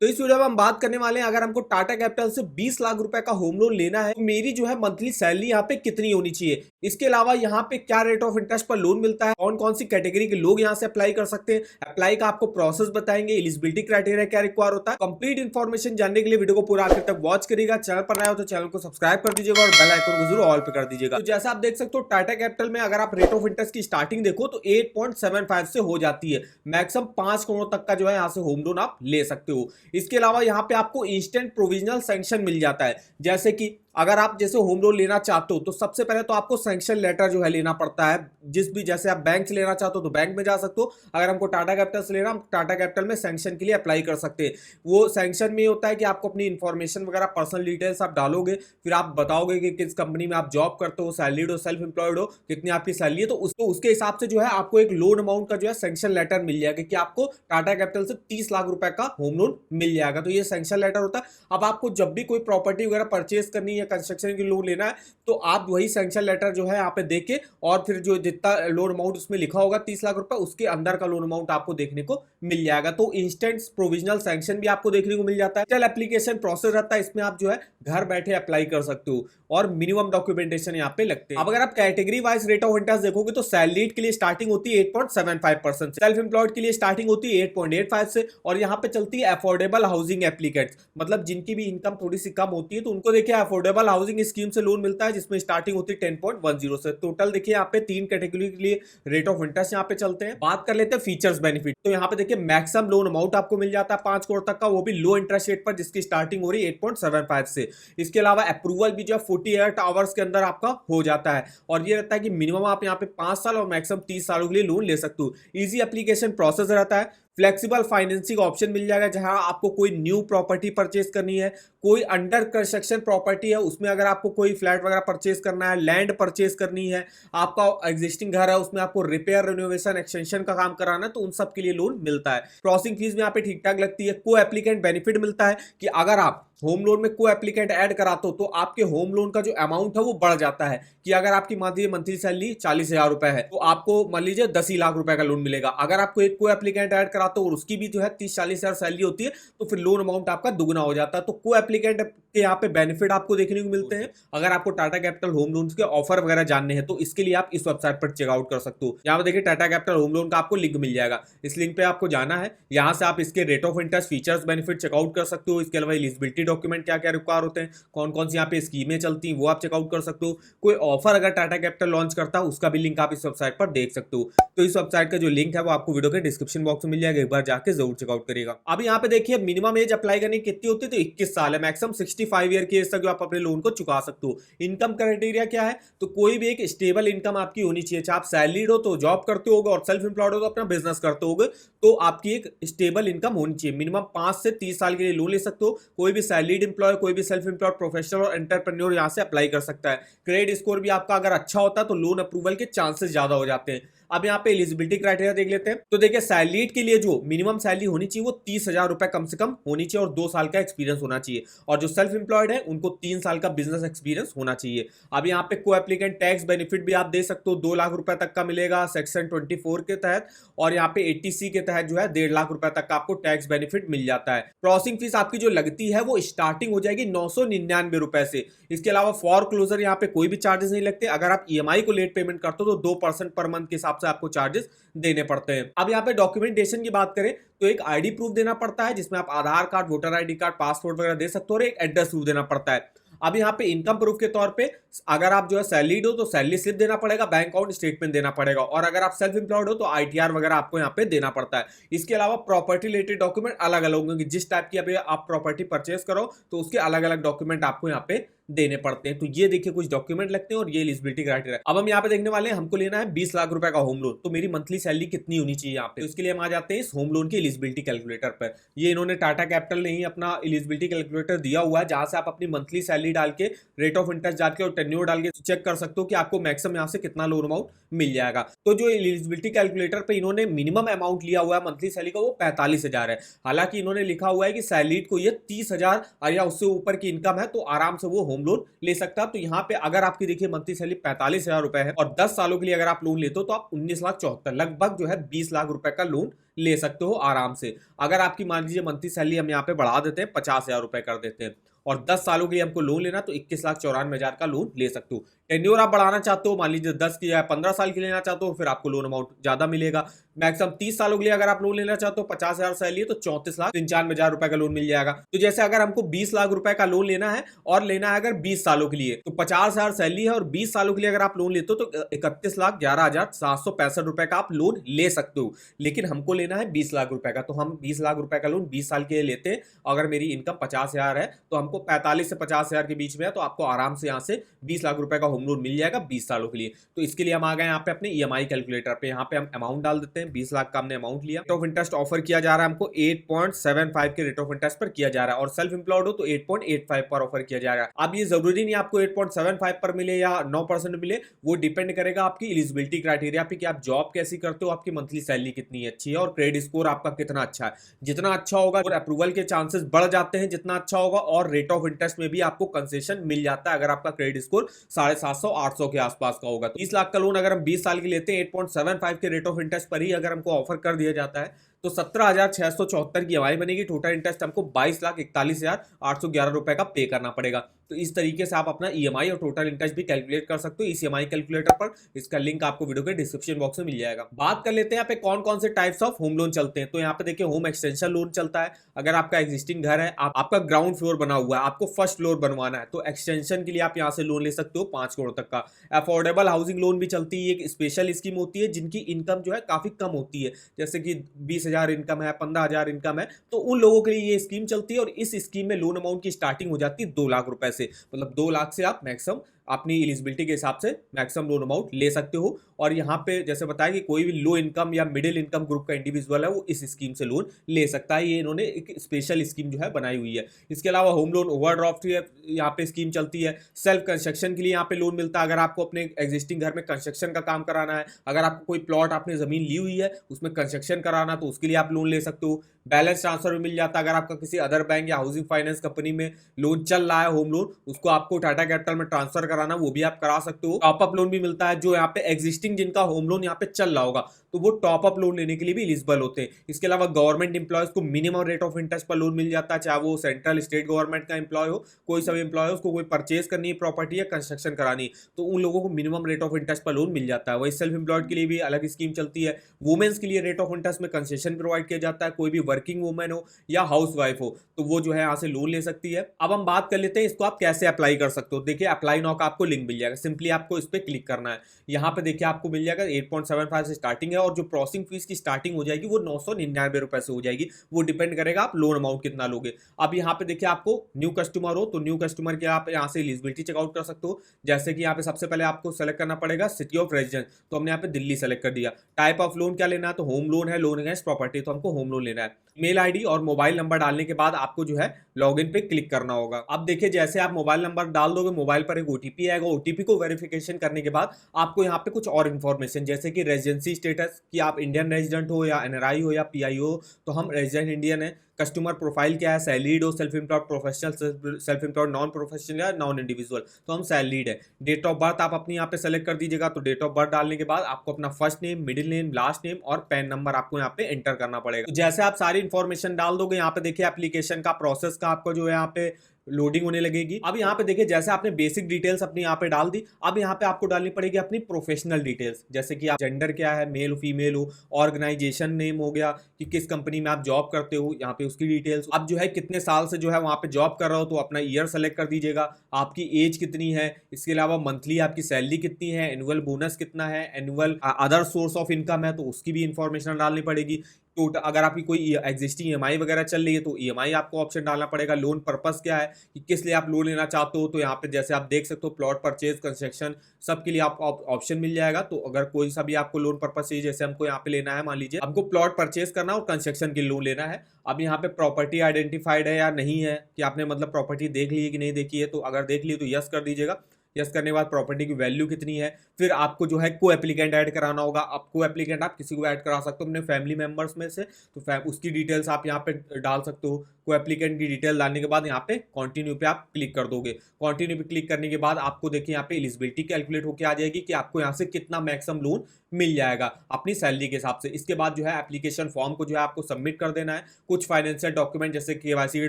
तो इस वीडियो में हम बात करने वाले हैं, अगर हमको टाटा कैपिटल से 20 लाख रुपए का होम लोन लेना है तो मेरी जो है मंथली सैलरी यहाँ पे कितनी होनी चाहिए। इसके अलावा यहाँ पे क्या रेट ऑफ इंटरेस्ट पर लोन मिलता है, कौन कौन सी कैटेगरी के लोग यहाँ से अप्लाई कर सकते हैं, अप्लाई का आपको प्रोसेस बताएंगे, एलिजिबिलिटी क्राइटेरिया क्या रिक्वायर होता है। कंप्लीट इन्फॉर्मेशन जानने के लिए वीडियो को पूरा आखिर तक वॉच करिएगा। चैनल पर नया हो तो चैनल को सब्सक्राइब कर दीजिएगा और बेल आइकन को जरूर ऑल पे कर दीजिएगा। तो जैसा आप देख सकते हो टाटा कैपिटल में अगर आप रेट ऑफ इंटरेस्ट की स्टार्टिंग देखो तो 8.75 से हो जाती है। मैक्सिमम 5 करोड़ तक का जो है यहाँ से होम लोन आप ले सकते हो। इसके अलावा यहाँ पे आपको इंस्टेंट प्रोविजनल सैंक्शन मिल जाता है। जैसे कि अगर आप जैसे होम लोन लेना चाहते हो तो सबसे पहले तो आपको सैंक्शन लेटर जो है लेना पड़ता है। जिस भी जैसे आप बैंक से लेना चाहते हो तो बैंक में जा सकते हो। अगर हमको टाटा कैपिटल से लेना, हम टाटा कैपिटल में सैंक्शन के लिए अप्लाई कर सकते हैं। वो सैंक्शन में होता है कि आपको अपनी इंफॉर्मेशन वगैरह पर्सनल डिटेल्स आप डालोगे, फिर आप बताओगे कि किस कंपनी में आप जॉब करते हो, सैलरीड हो, सेल्फ एम्प्लॉयड हो, कितनी आपकी सैलरी है, तो उसके हिसाब से जो है आपको एक लोन अमाउंट का जो है सैंक्शन लेटर मिल जाएगा कि आपको टाटा कैपिटल से 30 लाख रुपए का होम लोन मिल जाएगा। तो ये सैंक्शन लेटर होता है। अब आपको जब भी कोई प्रॉपर्टी वगैरह परचेज करनी है, कंस्ट्रक्शन की लोन लेना है, तो आप वही सैंक्शन लेटर जो है यहाँ पे देके और फिर जो जितना लोन अमाउंट उसमें लिखा होगा 30 लाख रुपए, उसके अंदर का लोन अमाउंट आपको देखने को मिल जाएगा। तो इंस्टेंट प्रोविजनल सैंक्शन भी आपको देखने को मिल जाता है। चल एप्लीकेशन प्रोसेस रहता है, इसमें आप जो है घर बैठे अप्लाई कर सकते हो और मिनिमम डॉक्यूमेंटेशन यहाँ पे लगते हैं। अब अगर आप category wise rate of interest देखोगे तो सैलरीड के लिए स्टार्टिंग होती है 8.75% से, सेल्फ एम्प्लॉयड के लिए स्टार्टिंग होती है 8.85 से, और यहाँ पे चलती है अफोर्डेबल हाउसिंग एप्लीकेंट्स, मतलब जिनकी भी इनकम थोड़ी सी कम होती है तो उनको देखिए अफोर्डेबल हाउसिंग स्कीम से लोन मिलता है, जिसमें स्टार्टिंग होती है 10.10 से। टोटल देखिए यहाँ पे 3 कैटेगरी के लिए रेट ऑफ इंटरेस्ट यहाँ पे चलते हैं। बात कर लेते हैं फीचर्स बेनिफिट। तो यहाँ पे देखिए मैक्सिमम लोन अमाउंट आपको मिल जाता है 5 करोड़ तक का, वो भी लो इंटरेस्ट रेट पर, जिसकी स्टार्टिंग हो रही है 8.75 से। इसके अलावा अप्रूवल भी जो है 48 आवर्स के अंदर आपका हो जाता है, और ये रहता है कि मिनिमम आप यहाँ पे 5 साल और मैक्सिमम 30 सालों के लिए लोन ले सकते हो। इजी एप्लीकेशन प्रोसेस रहता है। फ्लेक्सिबल फाइनेंसिंग ऑप्शन मिल जाएगा, जहां आपको कोई न्यू प्रॉपर्टी परचेज करनी है, कोई अंडर कंस्ट्रक्शन प्रॉपर्टी है, उसमें अगर आपको कोई फ्लैट वगैरह परचेज करना है, लैंड परचेज करनी है, आपका एग्जिस्टिंग घर है उसमें आपको रिपेयर, रिनोवेशन, एक्सटेंशन का काम कराना है, तो उन सब के लिए लोन मिलता है। प्रोसेसिंग फीस भी यहाँ पे ठीक ठाक लगती है। को एप्लीकेंट बेनिफिट मिलता है कि अगर आप होम लोन में को एप्लीकेंट ऐड कराते हो तो आपके होम लोन का जो अमाउंट है वो बढ़ जाता है। कि अगर आपकी मंथली सैलरी 40,000 रुपए है तो आपको मान लीजिए 10 ही लाख रुपए का लोन मिलेगा। अगर आपको एक को एप्लीकेंट ऐड कराते हो और उसकी भी जो है 30-40 हजार सैलरी होती है तो फिर लोन अमाउंट आपका दुगना हो जाता है। तो को एप्लीकेंट के यहाँ पे बेनिफिट आपको देखने को मिलते हैं। अगर आपको टाटा कैपिटल होम लोन के ऑफर वगैरह जानने हैं तो इसके लिए आप इस वेबसाइट पर चेकआउट कर सकते हो। यहाँ पे देखिए टाटा कैपिटल होम लोन का आपको लिंक मिल जाएगा, इस लिंक पे आपको जाना है। यहाँ से आप इसके rate of interest, features, benefit checkout कर सकते हो। इसके अलावा एलिजिबिलिटी डॉक्यूमेंट क्या क्या रिक्वायर होते हैं, कौन कौन सी यहाँ पे स्कीमें चलती हैं, वो आप चेकआउट कर सकते हो। कोई ऑफर अगर टाटा कैपिटल लॉन्च करता है उसका भी लिंक आप इस वेबसाइट पर देख सकते हो। तो इस वेबसाइट का जो लिंक है वो आपको वीडियो के डिस्क्रिप्शन बॉक्स में मिल जाएगा, एक बार जाके जरूर चेकआउट करिएगा। अब यहाँ पे देखिए मिनिमम एज अप्लाई करने की कितनी होती है, तो 21 साल है। मैक्सिमम 65 ईयर की एज तक जो आप अपने लोन को चुका सकते हो। इनकम क्राइटेरिया क्या है, तो कोई भी एक स्टेबल इनकम आपकी होनी चाहिए। चाहे आप सैलरीड हो तो जॉब करते होगे और सेल्फ एम्प्लॉयड हो तो अपना बिजनेस करते होगे, तो आपकी एक स्टेबल इनकम होनी चाहिए। मिनिमम 5 से 30 साल के लिए लोन ले सकते हो। कोई भी सैलरीड एम्प्लॉय, कोई भी सेल्फ एम्प्लॉयड प्रोफेशनल और एंटरप्रेन्योर यहाँ से अप्लाई कर सकता है। क्रेडिट स्कोर भी आपका अगर अच्छा होता है तो लोन अप्रूवल के चांसेस ज्यादा हो जाते हैं। अब यहाँ पे एलिजिबिलिटी क्राइटेरिया देख लेते हैं। तो देखिए सैलरीड के लिए जो मिनिमम सैलरी होनी चाहिए वो 30,000 रुपए कम से कम होनी चाहिए और 2 साल का एक्सपीरियंस होना चाहिए। और जो सेल्फ एम्प्लॉयड है उनको 3 साल का बिजनेस एक्सपीरियंस होना चाहिए। अब यहाँ पे को एप्लीकेंट टैक्स बेनिफिट भी आप दे सकते हो, 2 लाख रुपए तक का मिलेगा सेक्शन 24 के तहत, और यहाँ पे 80C के तहत जो है 1.5 लाख रुपए तक का आपको टैक्स बेनिफिट मिल जाता है। प्रोसेसिंग फीस आपकी जो लगती है वो स्टार्टिंग हो जाएगी 999 रुपए से। इसके अलावा फॉर क्लोजर यहाँ पे कोई भी चार्जेस नहीं लगते। अगर आप EMI को लेट पेमेंट करते हो तो 2% पर मंथ के हिसाब से आपको चार्जेस देने पड़ते हैं। अब यहाँ पे डॉक्यूमेंटेशन की बात करें तो एक आईडी प्रूफ देना पड़ता है, जिसमें आप Aadhaar card, voter ID card, passport वगैरह दे सकते हो, और एक एड्रेस प्रूफ देना पड़ता है। अब यहाँ पे इनकम प्रूफ के तौर पे अगर आप जो है सैलरीड हो तो सैलरी स्लिप देना पड़ेगा, बैंक अकाउंट स्टेटमेंट देना पड़ेगा, और अगर आप सेल्फ एम्प्लॉयड हो तो ITR वगैरह आपको यहाँ पे देना पड़ता है। इसके अलावा प्रॉपर्टी रिलेटेड डॉक्यूमेंट अलग अलग होंगे, जिस टाइप की अभी आप प्रॉपर्टी परचेज करो तो उसके अलग अलग डॉक्यूमेंट आपको यहाँ पे देने पड़ते हैं। तो ये देखिए कुछ डॉक्यूमेंट लगते हैं और ये एलिजिबिलिटी क्राइटेरिया। अब हम यहाँ पे देखने वाले हैं, हमको लेना है 20 लाख रुपए का होम लोन, तो मेरी मंथली सैलरी कितनी होनी चाहिए यहाँ पे। तो इसके लिए हम आ जाते हैं इस होम लोन की एलिजिबिलिटी कैलकुलेटर पर। ये इन्होंने टाटा कैपिटल ने ही अपना एलिजिबिलिटी कैलकुलेटर दिया हुआ है, जहां से आप अपनी मंथली सैलरी डाल के, रेट ऑफ इंटरेस्ट डाल के और टेन्योर डाल के चेक कर सकते हो कि आपको मैक्सिमम यहाँ से कितना लोन अमाउंट मिल जाएगा। तो जो एलिजिबिलिटी कैलकुलेटर पे इन्होंने मिनिमम अमाउंट लिया हुआ है मंथली सैलरी का, वो 45,000 है। हालांकि इन्होंने लिखा हुआ है कि सैलरीड को ये 30,000 या उससे ऊपर की इनकम है तो आराम से वो होम लोन ले सकता है। तो यहाँ पे अगर आपकी देखिए मंथली सैलरी 45,000 रुपए है और 10 सालों के लिए अगर आप लोन लेते हो तो आप 19,74,000 लगभग जो है 20 लाख रुपए का लोन ले सकते हो आराम से। अगर आपकी मान लीजिए मंथली सैलरी हम यहाँ पे बढ़ा देते हैं, 50,000 रुपए कर देते हैं और 10 सालों के लिए हमको लोन लेना तो 21,94,000 का लोन ले सकते हो। टेन्योर आप बढ़ाना चाहते हो, मान लीजिए 10 की या 15 साल के लेना चाहते हो, फिर आपको लोन अमाउंट ज्यादा मिलेगा। मैक्सिमम 30 सालों के लिए अगर आप लोन लेना चाहते हो 50,000 सैलरी है तो 34,95,000 रुपए का लोन मिल जाएगा। तो जैसे अगर हमको 20 लाख रुपए का लोन लेना है और लेना है अगर 20 सालों के लिए, तो 50,000 सैलरी है और 20 सालों के लिए अगर आप लोन लेते हो तो 31,11,765 रुपए का आप लोन ले सकते हो। लेकिन हमको लेना है 20 लाख रुपए का, तो हम 20 लाख रुपए का लोन 20 साल के लिए लेते हैं। अगर मेरी इनकम 50,000 है तो हमको 45 से 50,000 के बीच में है तो आपको आराम से यहाँ से 20 लाख रुपए का होम लोन मिल जाएगा 20 सालों के लिए। तो इसके लिए हम आ गए यहाँ पे अपने ईएमआई कैलकुलेटर पे। यहाँ पे हम अमाउंट डाल देते हैं, 20 लाख का हमने अमाउंट लिया। रेट ऑफ इंटरेस्ट ऑफर किया जा रहा है हमको 8.75 के रेट ऑफ इंटरेस्ट पर किया जा रहा है और सेल्फ एम्प्लॉयड हो तो 8.85 पर ऑफर किया जा रहा है। अब ये जरूरी नहीं आपको 8.75 पर मिले या 9% मिले, वो डिपेंड करेगा आपकी एलिजिबिलिटी क्राइटेरिया पे कि आप जॉब कैसी करते हो, आपकी मंथली सैलरी कितनी अच्छी है और क्रेडिट स्कोर आपका कितना अच्छा है। जितना अच्छा होगा और अप्रूवल के चांसेस बढ़ जाते हैं जितना अच्छा होगा, और रेट ऑफ इंटरेस्ट में भी आपको कंसेशन मिल जाता है अगर आपका क्रेडिट स्कोर 750-800 के आसपास का होगा। 30 लाख का लोन अगर हम 20 साल के लेते हैं 8.75 के रेट ऑफ इंटरेस्ट पर ही अगर हमको ऑफर कर दिया जाता है तो 17,674 की ईएमआई बनेगी। टोटल इंटरेस्ट हमको 22,41,811 रुपए का पे करना पड़ेगा। तो इस तरीके से आप अपना ईएमआई और टोटल इंटरेस्ट भी कैलकुलेट कर सकते हो इस ईएमआई कैलकुलेटर पर। इसका लिंक आपको वीडियो के डिस्क्रिप्शन बॉक्स में मिल जाएगा। बात कर लेते हैं यहाँ पे कौन कौन से टाइप्स ऑफ होम लोन चलते हैं। तो यहाँ पे देखिए होम एक्सटेंशन लोन चलता है। अगर आपका एग्जिस्टिंग घर है, आपका ग्राउंड फ्लोर बना हुआ है, आपको फर्स्ट फ्लोर बनवाना है तो एक्सटेंशन के लिए आप यहाँ से लोन ले सकते हो 5 करोड़ तक का। अफोर्डेबल हाउसिंग लोन भी चलती है, एक स्पेशल स्कीम होती है जिनकी इनकम जो है काफी कम होती है, जैसे कि 20,000 इनकम है, 15,000 इनकम है, तो उन लोगों के लिए ये स्कीम चलती है। और इस स्कीम में लोन अमाउंट की स्टार्टिंग हो जाती है 2 लाख रुपए से, मतलब 2 लाख से आप मैक्सिमम अपनी एलिजिबिलिटी के हिसाब से मैक्सिमम लोन अमाउंट ले सकते हो। और यहाँ पे जैसे बताया कि कोई भी लो इनकम या मिडिल इनकम ग्रुप का इंडिविजुअल है वो इस स्कीम से लोन ले सकता है। ये इन्होंने एक स्पेशल स्कीम जो है बनाई हुई है। इसके अलावा होम लोन ओवरड्राफ्ट यहाँ पे स्कीम चलती है। सेल्फ कंस्ट्रक्शन के लिए यहाँ पे लोन मिलता है। अगर आपको अपने एग्जिस्टिंग घर में कंस्ट्रक्शन का काम कराना है, अगर आपको कोई प्लॉट आपने जमीन ली हुई है उसमें कंस्ट्रक्शन कराना तो उसके लिए आप लोन ले सकते हो। बैलेंस ट्रांसफर भी मिल जाता है। अगर आपका किसी अदर बैंक या हाउसिंग फाइनेंस कंपनी में लोन चल रहा है होम लोन, उसको आपको टाटा कैपिटल में ट्रांसफर कराना वो भी आप करा सकते हो। टॉप अप लोन भी मिलता है, जो यहाँ पे एग्जिस्टिंग जिनका होम लोन यहाँ पे चल रहा होगा तो वो टॉप अप लोन लेने के लिए भी एलिजिबल होते हैं। इसके अलावा गवर्नमेंट एम्प्लॉयज को मिनिमम रेट ऑफ इंटरेस्ट पर लोन मिल जाता है, चाहे वो सेंट्रल स्टेट गवर्नमेंट का एम्प्लॉय हो, कोई सब एम्प्लॉय हो, उसको कोई परचेज करनी है प्रॉपर्टी या कंस्ट्रक्शन करानी तो उन लोगों को मिनिमम रेट ऑफ इंटरेस्ट पर लोन मिल जाता है। वही सेल्फ एम्प्लॉयड के लिए भी अलग स्कीम चलती है। वुमेन्स के लिए रेट ऑफ इंटरेस्ट में कंसेशन प्रोवाइड किया जाता है। कोई भी वर्किंग वुमेन हो या हाउस वाइफ हो तो वो जो है यहाँ से लोन ले सकती है। अब हम बात कर लेते हैं इसको आप कैसे अप्लाई कर सकते हो। देखिए अप्लाई नाउ का आपको लिंक मिल जाएगा, सिंपली आपको इस पर क्लिक करना है। यहाँ पे देखिए आपको मिल जाएगा 8.75 से स्टार्टिंग है और जो प्रोसेसिंग फीस की स्टार्टिंग हो जाएगी वो 999 रुपए से हो जाएगी। वो डिपेंड करेगा आप लोन अमाउंट कितना लोगे। अब यहाँ पे देखिए आपको न्यू कस्टमर हो तो न्यू कस्टमर के आप यहाँ से एलिजिबिलिटी चेकआउट कर सकते हो। जैसे कि यहाँ पे सबसे पहले आपको सेलेक्ट करना पड़ेगा सिटी ऑफ रेजिडेंस, तो हमने यहाँ पे दिल्ली सेलेक्ट कर दिया। टाइप ऑफ लोन क्या लेना है तो होम लोन है, लोन अगेंस्ट प्रॉपर्टी, तो हमको होम लोन लेना है। मेल आईडी और मोबाइल नंबर डालने के बाद आपको जो है लॉगिन पे क्लिक करना होगा। अब देखिए जैसे आप मोबाइल नंबर डाल दोगे मोबाइल पर एक ओटीपी आएगा। ओटीपी को वेरिफिकेशन करने के बाद आपको यहाँ पे कुछ और इन्फॉर्मेशन जैसे कि रेजिडेंसी स्टेटस कि आप इंडियन रेजिडेंट हो या एनआरआई हो या पीआई हो, तो हम रेजिडेंट इंडियन है। कस्टमर प्रोफाइल क्या है, सैलरीड हो, self employed professional, self employed non professional या नॉन इंडिविजुअल, तो हम सैलरीड है। डेट ऑफ बर्थ आप अपनी यहाँ पे सेलेक्ट कर दीजिएगा। तो डेट ऑफ बर्थ डालने के बाद आपको अपना first name, middle name, last name और पैन नंबर आपको यहाँ पे एंटर करना पड़ेगा। तो जैसे आप सारी इन्फॉर्मेशन डाल दोगे यहाँ पे देखिए एप्लीकेशन का प्रोसेस का आपको जो है यहाँ पे लोडिंग होने लगेगी। अब यहाँ पे देखिए जैसे आपने बेसिक डिटेल्स अपनी यहाँ पे डाल दी, अब यहाँ पे आपको डालनी पड़ेगी अपनी प्रोफेशनल डिटेल्स, जैसे कि आप जेंडर क्या है, मेल हो फीमेल हो, ऑर्गेनाइजेशन नेम हो गया कि किस कंपनी में आप जॉब करते हो, यहाँ पे उसकी डिटेल्स। अब जो है कितने साल से जो है वहाँ पे जॉब कर रहे हो तो अपना ईयर सेलेक्ट कर दीजिएगा। आपकी एज कितनी है, इसके अलावा मंथली आपकी सैलरी कितनी है, एनुअल बोनस कितना है, annual other source of income है तो उसकी भी इंफॉर्मेशन डालनी पड़ेगी। टोटल अगर आपकी कोई एग्जिस्टिंग ईएमआई वगैरह चल रही है तो ईएमआई आपको ऑप्शन डालना पड़ेगा। लोन पर्पस क्या है कि किस लिए आप लोन लेना चाहते हो, तो यहाँ पे जैसे आप देख सकते हो प्लॉट परचेज, कंस्ट्रक्शन, सब के लिए आपको ऑप्शन मिल जाएगा। तो अगर कोई सा भी आपको लोन पर्पस चाहिए, जैसे हमको यहाँ पे लेना है, मान लीजिए हमको प्लॉट परचेज करना और कंस्ट्रक्शन के लोन लेना है। अब यहाँ पे प्रॉपर्टी आइडेंटिफाइड है या नहीं है, कि आपने मतलब प्रॉपर्टी देख ली है कि नहीं देखी है, तो अगर देख ली तो यस कर दीजिएगा। यस करने के बाद प्रॉपर्टी की वैल्यू कितनी है, फिर आपको जो है को एप्लीकेंट ऐड कराना होगा। आप को एप्लीकेंट आप किसी को ऐड करा सकते हो अपने फैमिली मेंबर्स में से, तो उसकी डिटेल्स आप यहाँ पे डाल सकते हो। को एप्लीकेंट की डिटेल डालने के बाद यहाँ पे कंटिन्यू पे आप क्लिक कर दोगे। कंटिन्यू पे क्लिक करने के बाद आपको देखिए यहाँ पे एलिजिबिलिटी कैलकुलेट होकर आ जाएगी कि आपको यहाँ से कितना मैक्सिमम लोन मिल जाएगा अपनी सैलरी के हिसाब से। इसके बाद जो है एप्लीकेशन फॉर्म को जो है आपको सबमिट कर देना है। कुछ फाइनेंशियल डॉक्यूमेंट जैसे केवाईसी के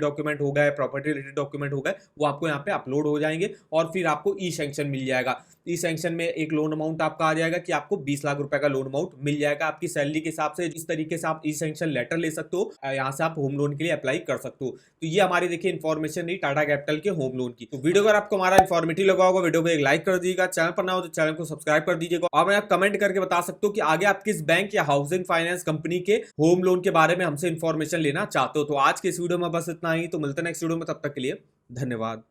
डॉक्यूमेंट हो गए, प्रॉपर्टी रिलेटेड डॉक्यूमेंट हो गए, वो आपको यहाँ पे अपलोड हो जाएंगे और फिर आपको ई सैंक्शन मिल जाएगा। ई सैंक्शन में एक लोन अमाउंट आपका आ जाएगा कि आपको 20 लाख रुपए का लोन अमाउंट मिल जाएगा आपकी सैलरी के हिसाब से। इस तरीके से आप ई सैंक्शन लेटर ले सकते हो, यहाँ से आप होम लोन के लिए अप्लाई कर सकते हो। तो ये हमारी देखिए इन्फॉर्मेशन रही टाटा कैपिटल के होम लोन की। तो वीडियो अगर आपको हमारा इन्फॉर्मेटिव लगा होगा, वीडियो को एक लाइक कर दीजिएगा, चैनल पर ना हो तो चैनल को सब्सक्राइब कर दीजिएगा और मैं आप कमेंट करके बता सकते हो कि आगे आप किस बैंक या हाउसिंग फाइनेंस कंपनी के होम लोन के बारे में हमसे इन्फॉर्मेशन लेना चाहते हो। तो आज के इस वीडियो में बस इतना ही, तो मिलते हैं नेक्स्ट वीडियो में, तब तक के लिए धन्यवाद।